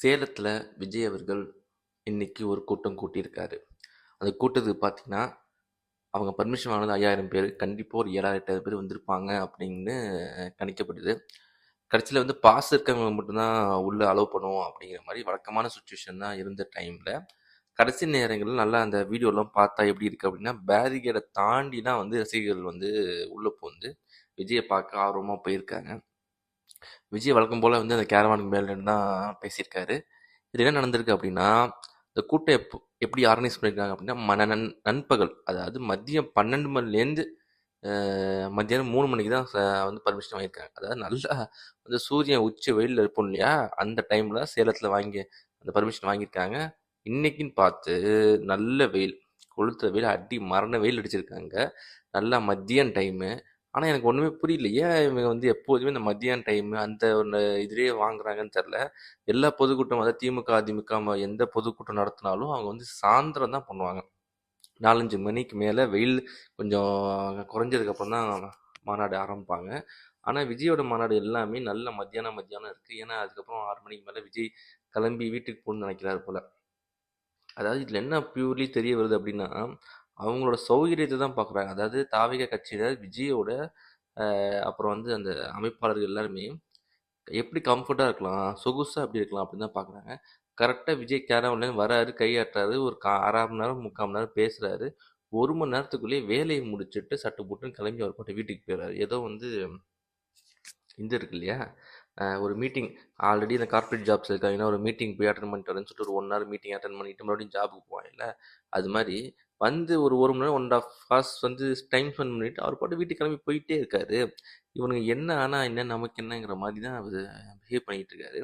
சேலத்துல விஜய் அவர்கள் இன்னைக்கு ஒரு கூட்டம் கூட்டியிருக்காரு. அந்த கூட்டத்துக்கு பார்த்தீங்கன்னா, அவங்க பர்மிஷன் வாங்குனது 5000 பேரு. கண்டிப்பா ஒரு 7000, 8000 பேர் வந்திருப்பாங்க அப்படின்னு கணிக்கப்படுது. கடைசியில வந்து பாஸ் இருக்கவங்க மட்டும் தான் உள்ள அலோவ் பண்ணுவோம் அப்படிங்கிற மாரி வழக்கமான சிச்சுவேஷன் தான் இருந்த டைம்ல, கடைசி நேரங்கள்ல நல்லா அந்த வீடியோலாம் பார்த்தா எப்படி இருக்கு அப்படின்னா, பேரிகேட தாண்டி தான் வந்து ரசிகர்கள் வந்து உள்ள புகுந்து விஜய பார்க்க ஆர்வமா போயிருக்காங்க. விஜய் வழக்கம் போல வந்து அந்த கேரவானுக்கு மேல நின்னு தான் பேசியிருக்காரு. இதுல என்ன நடந்திருக்கு அப்படின்னா, இந்த கூட்டம் எப்படி ஆர்கனைஸ் பண்ணியிருக்காங்க அப்படின்னா, நண்பகல் அதாவது மதியம் 12 மணிலேருந்து மத்தியானம் 3 மணிக்கு தான் வந்து பர்மிஷன் வாங்கியிருக்காங்க. அதாவது நல்லா வந்து சூரியன் உச்சி வெயில்ல இருப்போம் இல்லையா? அந்த டைம்ல சேலத்துல அந்த பர்மிஷன் வாங்கியிருக்காங்க. இன்னைக்குன்னு பார்த்து நல்ல வெயில். கொளுத்துற வெயில் அடி மரண வெயில் அடிச்சிருக்காங்க. நல்லா மதியம் டைமு. ஆனா எனக்கு ஒண்ணுமே புரியல. ஏன் இவங்க வந்து எப்போதுமே இந்த மதியான டைமு அந்த ஒண்ணு இதுலயே வாங்குறாங்கன்னு தெரியல. எல்லா பொதுக்கூட்டம் அதாவது திமுக, அதிமுக எந்த பொதுக்கூட்டம் நடத்தினாலும் அவங்க வந்து சாயந்தரம் தான் பண்ணுவாங்க. 4, 5 மணிக்கு மேல வெயில் கொஞ்சம் குறைஞ்சதுக்கு அப்புறம் தான் மாநாடு ஆரம்பிப்பாங்க. ஆனா விஜயோட மாநாடு எல்லாமே நல்ல மத்தியானம் மத்தியானம் இருக்கு. ஏன்னா அதுக்கப்புறம் 6 மணிக்கு மேல விஜய் கிளம்பி வீட்டுக்கு போகணும்னு நினைக்கிறாரு போல. அதாவது இதுல என்ன பியூர்லி தெரிய வருது அப்படின்னா, அவங்களோட சௌகரியத்தை தான் பார்க்குறாங்க. அதாவது தாவேகா கட்சியினர் விஜயோட அப்புறம் வந்து அந்த அமைப்பாளர்கள் எல்லாருமே எப்படி கம்ஃபர்ட்டா இருக்கலாம், சொகுசா எப்படி இருக்கலாம் அப்படின்னு தான் பார்க்குறாங்க. கரெக்ட்டா விஜய் கேரவன்லேருந்து வராரு, கையாட்டுறாரு, ஒரு 1/2 மணி நேரம், 3/4 மணி நேரம் பேசுறாரு. 1 மணி நேரத்துக்குள்ளேயே வேலைய முடிச்சுட்டு சட்டு புட்டுன்னு கிளம்பி அவர் பாட்டுக்கு வீட்டுக்கு போயிறாரு. ஏதோ வந்து இது இருக்கு இல்லையா? ஒரு மீட்டிங் ஆல்ரெடி இந்த கார்ப்பரேட் ஜாப்ஸ் இருக்காங்கன்னா, ஒரு மீட்டிங் போய் அட்டெண்ட் பண்ணிட்டு வரேன்னு சொல்லிட்டு ஒரு 1 ஹவர் மீட்டிங் அட்டெண்ட் பண்ணிட்டு மறுபடியும் ஜாபுக்கு போவாங்கல்ல, அது மாரி வந்து ஒரு 1 மணி நேரம் 1 1/2 ஹார்ஸ் வந்து டைம் ஸ்பெண்ட் பண்ணிட்டு அவர் பாட்டுக்கு வீட்டுக்கு கிளம்பி போயிட்டே இருக்காரு. இவனுங்க என்ன ஆனா என்ன, நமக்கு என்னங்கிற மாரி தான் அவரு பிஹேவ் பண்ணிட்டு இருக்காரு.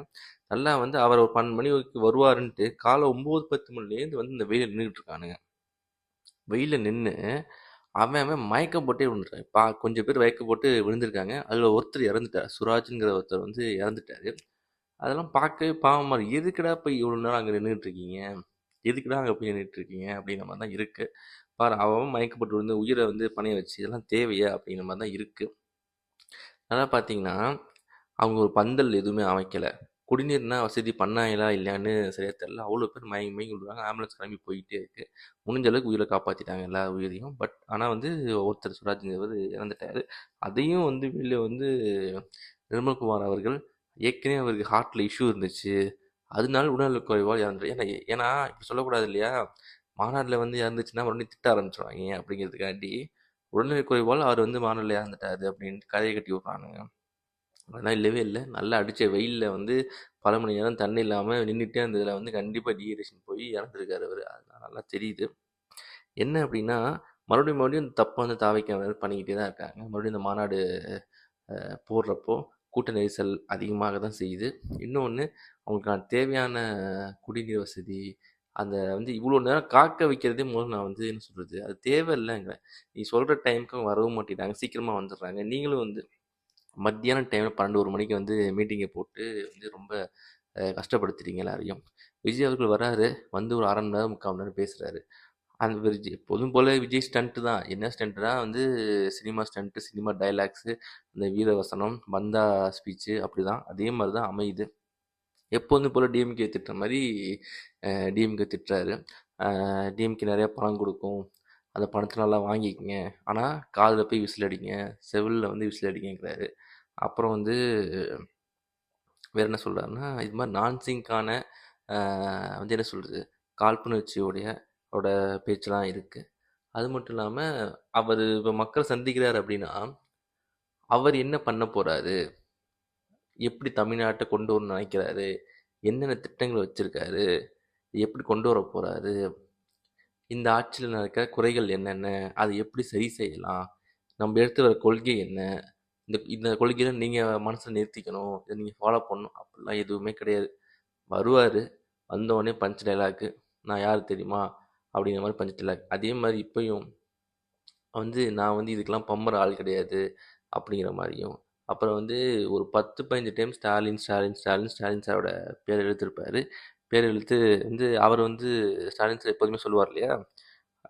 நல்லா வந்து அவர் ஒரு 12 மணிக்கு வருவாருன்ட்டு காலை 9, 10 மணிலேருந்து வந்து இந்த வெயில்ல நின்னுட்டு இருக்கானுங்க. வெயில்ல நின்னு அவன் அவன் மயக்கம் போட்டே விழுந்துட்டான். கொஞ்சம் பேர் மயக்கம் போட்டு விழுந்திருக்காங்க. அதுல ஒருத்தர் இறந்துட்டார். சுராஜ்ங்கிற ஒருத்தர் வந்து இறந்துட்டாரு. அதெல்லாம் பார்க்கவே பாவமா இருக்கு. எதுக்குடா போய் இவ்வளோ நேரம் அங்க நின்னுட்டு இருக்கீங்க? எதுக்குடா அங்க போய் நின்னுட்டு இருக்கீங்க? அப்படிங்கிற மாரி தான் இருக்கு. பாரு அவன் அவன் மயக்கப்பட்டு விழுந்து உயிர வந்து பணயம் வச்சு இதெல்லாம் தேவையா? அப்படிங்கிற மாரி தான் இருக்கு. அதான் பார்த்தீங்கன்னா, அவங்க ஒரு பந்தல் எதுவுமே அமைக்கல. குடிநீர்னா வசதி பண்ணாங்களா இல்லையான்னு சரியா தெரியல. அவ்வளோ பேர் மயங்கி மயங்கி விழுறாங்க. ஆம்புலன்ஸ் கிளம்பி போயிட்டே இருக்கு. முடிஞ்ச அளவுக்கு உயிர காப்பாத்திட்டாங்க எல்லா உயிரையும். பட் ஆனா வந்து ஒருத்தர் சுராஜ்ங்கிறவரு இறந்துட்டாரு. அதையும் வந்து வெளில வந்து நிர்மல்குமார் அவர்கள் ஏற்கனவே அவருக்கு ஹார்ட்ல இஷ்யூ இருந்துச்சு. அதனால உடல்நலக் குறைவால் இறந்துட்டாரு. ஏன்னா இப்படி சொல்லக்கூடாது இல்லையா? மாநாடுல வந்து இறந்துச்சுன்னா மறுபடியும் திட்ட ஆரம்பிச்சுருவாங்க அப்படிங்கிறதுக்காண்டி, உடல்நலக் குறைவால் அவர் வந்து மாநாடுல இறந்துட்டாரு அப்படின்ட்டு கதைய கட்டி விடுறானுங்க. அதெல்லாம் இல்லவே இல்ல. நல்லா அடிச்ச வெயில்ல வந்து பல மணி நேரம் தண்ணி இல்லாம நின்னுட்டே இருந்ததுல வந்து கண்டிப்பா டீஹைட்ரேஷன் போய் இறந்துருக்காரு அவரு. அதெல்லாம் நல்லா தெரியுது. என்ன அப்டின்னா, மறுபடியும் மறுபடியும் இந்த தப்ப வந்து தாவைக்காரர்கள் பண்ணிக்கிட்டே தான் இருக்காங்க. மறுபடியும் இந்த மாநாடு போடுறப்போ கூட்ட நெரிசல் அதிகமாக தான் செய்யுது. இன்னொன்னு அவங்களுக்கான தேவையான குடிநீர் வசதி, அந்த வந்து இவ்வளோ நேரம் காக்க வைக்கிறதே முதல்ல நான் வந்து என்ன சொல்றது, அது தேவையில்லங்கிறேன். நீ சொல்ற டைம்க்கு அவங்க வரவும் மாட்டேங்கிறாங்க. சீக்கிரமா வந்துடுறாங்க. நீங்களும் வந்து மத்தியான டைம்ல 12, 1 மணிக்கு வந்து மீட்டிங்க போட்டு வந்து ரொம்ப கஷ்டப்படுத்துறீங்க எல்லாரையும். விஜய் அவர்கள் வராரு. வந்து ஒரு 1/2 மணி நேரம், 3/4 மணி நேரம் பேசுறாரு. அந்த எப்போதும் போல விஜய் ஸ்டண்ட் தான். என்ன ஸ்டண்ட்னா வந்து சினிமா ஸ்டண்ட், சினிமா டயலாக்ஸு, அந்த வீரவசனம், பந்தா ஸ்பீச்சு அப்படிதான். அதே மாரி தான் அமையுது. எப்போதும் போல டிஎம்கே திட்டுற மாரி டிஎம்கே திட்டுறாரு. டிஎம்கே நெறைய பணம் குடுக்கும். அந்த பணத்த நல்லா வாங்கிக்கங்க. ஆனா காதுல போய் விசில் அடிங்க. செவில்ல வந்து விசில் அடிங்கங்கிறாரு. அப்புறம் வந்து வேற என்ன சொல்றாருன்னா, இது மாரி நான்சிங்கான அ வந்து என்ன சொல்றது, காழ்ப்புணர்ச்சியோடைய ஓட பேச்செல்லாம் இருக்கு. அது மட்டும் இல்லாம, அவரு இப்ப மக்கள சந்திக்கிறாரு அப்படின்னா, அவர் என்ன பண்ண போறாரு? எப்படி தமிழ்நாட்ட கொண்டு வரணும்னு நெனைக்கிறாரு? என்னென்ன திட்டங்கள் வச்சிருக்காரு? எப்படி கொண்டு வரப் போறாரு? இந்த ஆட்சியில நடக்கிற குறைகள் என்னென்ன? அத எப்படி சரி செய்யலாம்? நம்ம எடுத்து வர கொள்கை என்ன? இந்த இந்த கொள்கையில நீங்க மனசுல நிறுத்திக்கணும். இத நீங்க ஃபாலோ பண்ணணும். அப்படிலாம் எதுவுமே கிடையாது. வருவாரு. வந்தவுடனே பஞ்ச் டயலாக்கு. "நான் யாரு தெரியுமா?" அப்படிங்கிற மாரி பஞ்ச் டயலாக். அதே மாரி இப்பயும் வந்து நான் வந்து இதுக்கெல்லாம் பம்புற ஆள் கிடையாது அப்படிங்கிற மாரியும். அப்புறம் வந்து ஒரு 10, 15 டைம் ஸ்டாலின், ஸ்டாலின், ஸ்டாலின், ஸ்டாலின் சாரோட பேர இழுத்திருப்பாரு. பேர் இழுத்து வந்து அவர் வந்து ஸ்டாலின் சார் எப்போதுமே சொல்லுவார் இல்லையா?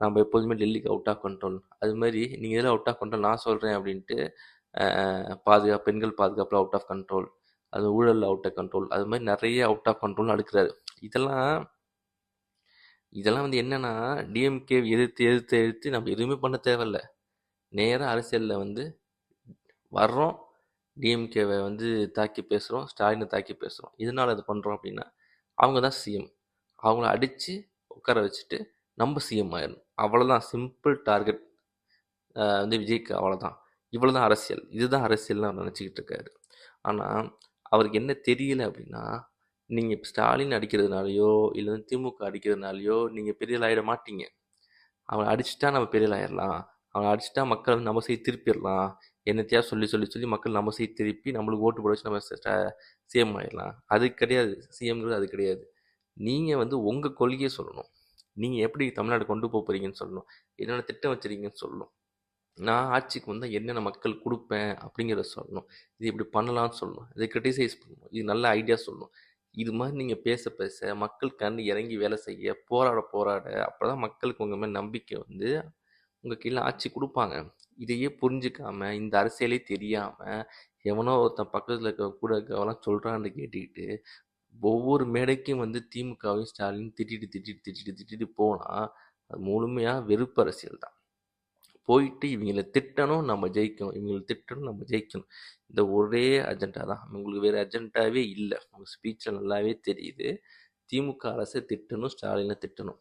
நம்ம எப்போதுமே டெல்லிக்கு அவுட் ஆஃப் கண்ட்ரோல். அது மாரி நீங்க எதுல அவுட் ஆஃப் கண்ட்ரோல் நான் சொல்றேன் அப்படின்ட்டு, பெண்கள் பாதுகாப்புல அவுட் ஆஃப் கண்ட்ரோல். அது ஊழல் அவுட் ஆஃப் கண்ட்ரோல், அது மாதிரி நிறைய அவுட் ஆஃப் கண்ட்ரோல் அடுக்கிறாரு. இதெல்லாம் இதெல்லாம் வந்து என்னன்னா, டிஎம்கே எதிர்த்து எதிர்த்து எதிர்த்து நம்ம எதுவுமே பண்ண தேவையில்ல. நேராக அரசியலில் வந்து வர்றோம், டிஎம்கேவை வந்து தாக்கி பேசுகிறோம், ஸ்டாலினை தாக்கி பேசுகிறோம். இதனால் இது பண்ணுறோம் அப்படின்னா, அவங்க தான் சிஎம். அவங்கள அடித்து உட்கார வச்சுட்டு நம்ம சிஎம் ஆயிடணும். அவ்வளோதான் சிம்பிள் டார்கெட் வந்து விஜய்க்கு. அவ்வளோதான். இவ்வளோ தான் அரசியல். இதுதான் அரசியல்னு அவர் நினச்சிக்கிட்டு இருக்காரு. ஆனால் அவருக்கு என்ன தெரியல அப்படின்னா, நீங்கள் இப்போ ஸ்டாலின் அடிக்கிறதுனாலையோ இல்லை வந்து திமுக அடிக்கிறதுனாலையோ நீங்கள் பெரிய ஆகிட மாட்டீங்க. அவனை அடிச்சுட்டா நம்ம பெரிய ஆயிடலாம், அவனை அடிச்சுட்டா மக்கள் வந்து நம்ம சைடு திருப்பிடலாம், என்னத்தையா சொல்லி சொல்லி சொல்லி மக்கள் நம்ம சைடு திருப்பி நம்மளுக்கு ஓட்டு போட வச்சு நம்ம சிஎம் ஆயிடலாம். அது கிடையாது. சிஎம்ங்கிறது அது கிடையாது. நீங்கள் வந்து உங்கள் கொள்கையை சொல்லணும். நீங்கள் எப்படி தமிழ்நாடு கொண்டு போக போகிறீங்கன்னு சொல்லணும். என்னென்ன திட்டம் வச்சுருக்கீங்கன்னு சொல்லணும். நான் ஆட்சிக்கு வந்தால் என்னென்ன மக்கள் கொடுப்பேன் அப்படிங்கிறத சொல்லணும். இது இப்படி பண்ணலாம்னு சொல்லணும். இதை கிரிட்டிசைஸ் பண்ணணும். இது நல்ல ஐடியா சொல்லணும். இது மாதிரி நீங்கள் பேச பேச மக்கள் கண்டு இறங்கி வேலை செய்ய போராட போராட அப்போ தான் மக்களுக்கு உங்கள் மேலே நம்பிக்கை வந்து உங்கள் கீழே ஆட்சி கொடுப்பாங்க. இதையே புரிஞ்சுக்காம இந்த அரசியலே தெரியாமல் எவனோ ஒருத்தன் பக்கத்தில் இருக்க கூட இருக்கவெல்லாம் சொல்கிறான்னு கேட்டுக்கிட்டு ஒவ்வொரு மேடைக்கும் வந்து திமுகவையும் ஸ்டாலின் திட்டிட்டு திட்டிட்டு திட்டிட்டு திட்டிட்டு போனால் அது முழுமையாக வெறுப்பு அரசியல் தான். போயிட்டு இவங்களை திட்டணும், நம்ம ஜெயிக்கணும், இவங்களை திட்டணும், நம்ம ஜெயிக்கணும். இந்த ஒரே அஜெண்டா தான். உங்களுக்கு வேறு அஜெண்டாவே இல்லை. உங்கள் ஸ்பீச்சில் நல்லாவே தெரியுது. திமுக அரசை திட்டணும், ஸ்டாலினை திட்டணும்,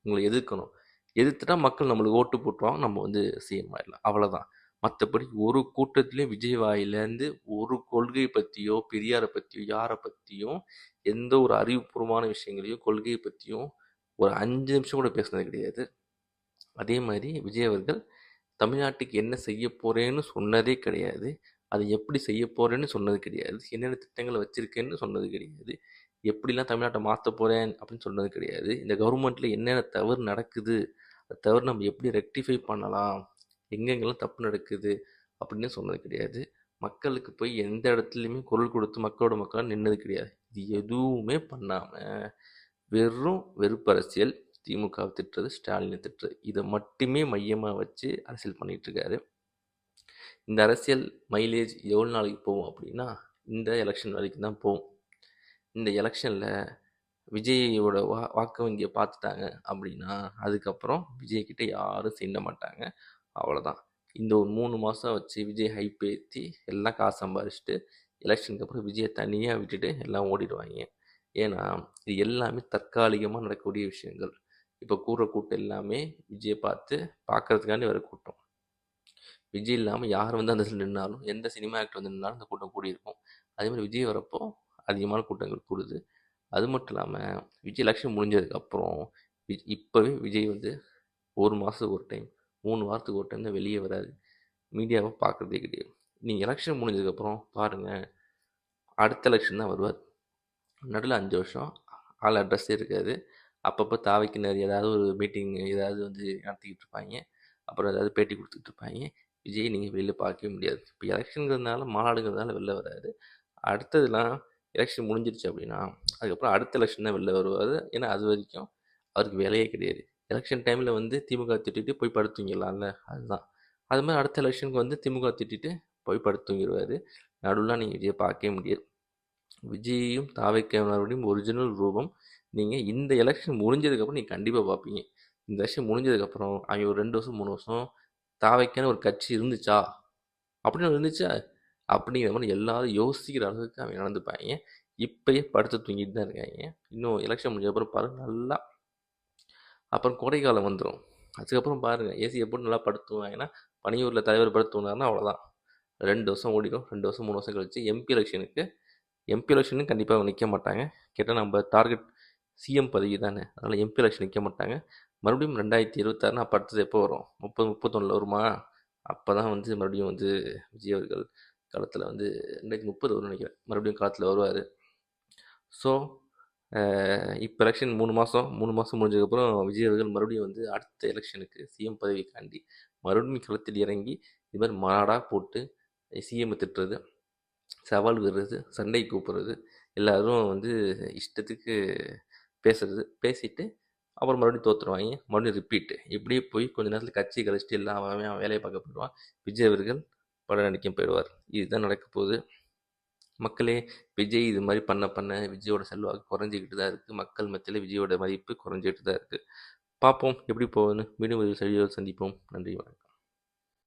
உங்களை எதிர்க்கணும். எதிர்த்துட்டா மக்கள் நம்மளுக்கு ஓட்டு போட்டுருவாங்க, நம்ம வந்து சிஎம் ஆயிடலாம். அவ்வளோதான். மற்றபடி ஒரு கூட்டத்திலையும் விஜய் வாயிலேருந்து ஒரு கொள்கை பற்றியோ பெரியாரை பற்றியோ யாரை பற்றியும் எந்த ஒரு அறிவுபூர்வமான விஷயங்களையும் கொள்கையை பற்றியும் ஒரு 5 நிமிஷம் கூட பேசுனது கிடையாது. அதே மாதிரி விஜய் அவர்கள் தமிழ்நாட்டுக்கு என்ன செய்ய போகிறேன்னு சொன்னதே கிடையாது. அதை எப்படி செய்ய போகிறேன்னு சொன்னது கிடையாது. என்னென்ன திட்டங்களை வச்சுருக்கேன்னு சொன்னது கிடையாது. எப்படிலாம் தமிழ்நாட்டை மாற்ற போகிறேன் அப்படின்னு சொன்னது கிடையாது. இந்த கவர்மெண்ட்டில் என்னென்ன தவறு நடக்குது, அந்த தவறு நம்ம எப்படி ரெக்டிஃபை பண்ணலாம், எங்கெங்கெல்லாம் தப்பு நடக்குது அப்படின்னு சொன்னது கிடையாது. மக்களுக்கு போய் எந்த இடத்துலையுமே குரல் கொடுத்து மக்களோட மக்களாக நின்னது கிடையாது. இது எதுவுமே பண்ணாமல் வெறும் வெறுப்பு அரசியல், திமுகவை திட்டுறது, ஸ்டாலினை திட்டுறது, இதை மட்டுமே மையமாக வச்சு அரசியல் பண்ணிகிட்ருக்காரு. இந்த அரசியல் மைலேஜ் எவ்வளோ நாளைக்கு போகும் அப்படின்னா, இந்த எலெக்ஷன் வரைக்கும் தான் போகும். இந்த எலெக்ஷனில் விஜயோட வாக்கு வங்கியை பார்த்துட்டாங்க அப்படின்னா அதுக்கப்புறம் விஜய்கிட்ட யாரும் சீண்ட மாட்டாங்க. அவ்வளோதான். இந்த ஒரு 3 மாதம் வச்சு விஜய் ஹைப் ஏற்றி எல்லாம் காசு சம்பாரிச்சிட்டு எலெக்ஷனுக்கு அப்புறம் விஜயை தனியாக விட்டுட்டு எல்லாம் ஓடிடுவாங்க. ஏன்னா இது எல்லாமே தற்காலிகமாக நடக்கக்கூடிய விஷயங்கள். இப்போ கூடுற கூட்டம் எல்லாமே விஜயை பார்க்கறதுக்காண்டி வர கூட்டம். விஜய் இல்லாமல் யார் வந்து அந்த நின்னாலும், எந்த சினிமா ஆக்டர் வந்து நின்னாலும் அந்த கூட்டம் கூடியிருக்கும். அதேமாதிரி விஜய் வரப்போ அதிகமான கூட்டங்கள் கூடுது. அது மட்டும் இல்லாமல் விஜய் எலெக்ஷன் முடிஞ்சதுக்கப்புறம் இப்போவே விஜய் வந்து 1 மாதத்துக்கு ஒரு டைம், 3 வாரத்துக்கு ஒரு டைம் தான் வெளியே வராது. மீடியாவை பார்க்குறதே கிடையாது. நீங்கள் எலெக்ஷன் முடிஞ்சதுக்கப்புறம் பாருங்கள், அடுத்த எலெக்ஷன் தான் வருவார். நடுவில் 5 வருஷம் ஆள் அட்ரஸே இருக்காது. அப்பப்போ தாவைக்கினர் ஏதாவது ஒரு மீட்டிங் ஏதாவது வந்து நடத்திக்கிட்டு இருப்பாங்க. அப்புறம் ஏதாவது பேட்டி கொடுத்துக்கிட்டு இருப்பாங்க. விஜய் நீங்கள் வெளியில் பார்க்கவே முடியாது. இப்போ எலெக்ஷனுங்கிறதுனால மாநாடுங்கிறதுனால வெளில வராது. அடுத்ததுலாம் எலெக்ஷன் முடிஞ்சிருச்சு அப்படின்னா அதுக்கப்புறம் அடுத்த எலெக்ஷன் தான் வெளில வருவார். ஏன்னா அது வரைக்கும் அவருக்கு வேலையே கிடையாது. எலெக்ஷன் டைமில் வந்து திமுக திட்டிட்டு போய் படுத்துங்கிடலாம்ல, அதுதான். அது மாதிரி அடுத்த எலெக்ஷனுக்கு வந்து திமுக திட்டிட்டு போய் படுத்துங்கிடுவார். நடுவில் நீங்கள் விஜயை பார்க்கவே முடியாது. விஜயும் தாவைக்காவினருடையும் ஒரிஜினல் ரூபம் நீங்கள் இந்த எலெக்ஷன் முடிஞ்சதுக்கப்புறம் நீங்கள் கண்டிப்பாக பார்ப்பீங்க. இந்த எலெக்ஷன் முடிஞ்சதுக்கப்புறம் அவங்க ஒரு 2 வருஷம் 3 வருஷம் தாவைக்கான ஒரு கட்சி இருந்துச்சா அப்படின்னு இருந்துச்சா அப்படிங்கிற மாதிரி எல்லாரும் யோசிக்கிற அளவுக்கு அவங்க நடந்துப்பாங்க. இப்போயே படுத்து தூங்கிட்டு தான் இருக்காங்க. இன்னும் எலெக்ஷன் முடிஞ்ச அப்புறம் பாருங்கள் நல்லா. அப்புறம் கோடைக்காலம் வந்துடும். அதுக்கப்புறம் பாருங்கள் ஏசியை போட்டு நல்லா படுத்துவாங்கன்னா, பனியூரில் தலைவர் படுத்துனாருன்னா அவ்வளோதான். 2 வருஷம் ஓடிடும். 2 வருஷம் 3 வருஷம் கழிச்சு எம்பி எலெக்ஷனுக்கு கண்டிப்பாக நிற்க மாட்டாங்க. கேட்டால் நம்ம டார்கெட் சிஎம் பதவி தானே, அதனால் எம்பி எலெக்ஷன் நிற்க மாட்டாங்க. மறுபடியும் 2026 அப்போ அடுத்தது எப்போ வரும்? 30 31 வருமா? அப்போ தான் வந்து மறுபடியும் வந்து விஜய் அவர்கள் காலத்தில் வந்து 2030 வரும்னு நினைக்கிறேன், மறுபடியும் காலத்தில் வருவார். ஸோ இப்போ எலெக்ஷன் 3 மாதம் முடிஞ்சதுக்கப்புறம் விஜய் அவர்கள் மறுபடியும் வந்து அடுத்த எலெக்ஷனுக்கு சிஎம் பதவிக்காண்டி மறுபடியும் களத்தில் இறங்கி இது மாதிரி மாநாடாக போட்டு சிஎம் திட்டுறது, சவால் விடுறது, சண்டை கூப்பிட்றது, எல்லோரும் வந்து இஷ்டத்துக்கு பேசிட்டு அப்புறம் மறுபடியும் தோற்றுருவாங்க. மறுபடியும் ரிப்பீட்டு. இப்படியே போய் கொஞ்ச நேரத்தில் கட்சி கழிச்சிட்டு எல்லாம் அவன் வேலையை பார்க்க போயிடுவான். விஜய் அவர்கள் படம் நடிக்க போயிடுவார். இதுதான் நடக்க போகுது. மக்களே, விஜய் இது மாரி பண்ண பண்ண விஜயோட செல்வாக்கு குறைஞ்சிக்கிட்டு தான் இருக்கு. மக்கள் மத்தியில விஜயோட மதிப்பு குறைஞ்சிட்டு தான் இருக்கு. பார்ப்போம் எப்படி போகுதுன்னு. மீண்டும் ஒரு செய்தியோடு சந்திப்போம். நன்றி, வணக்கம்.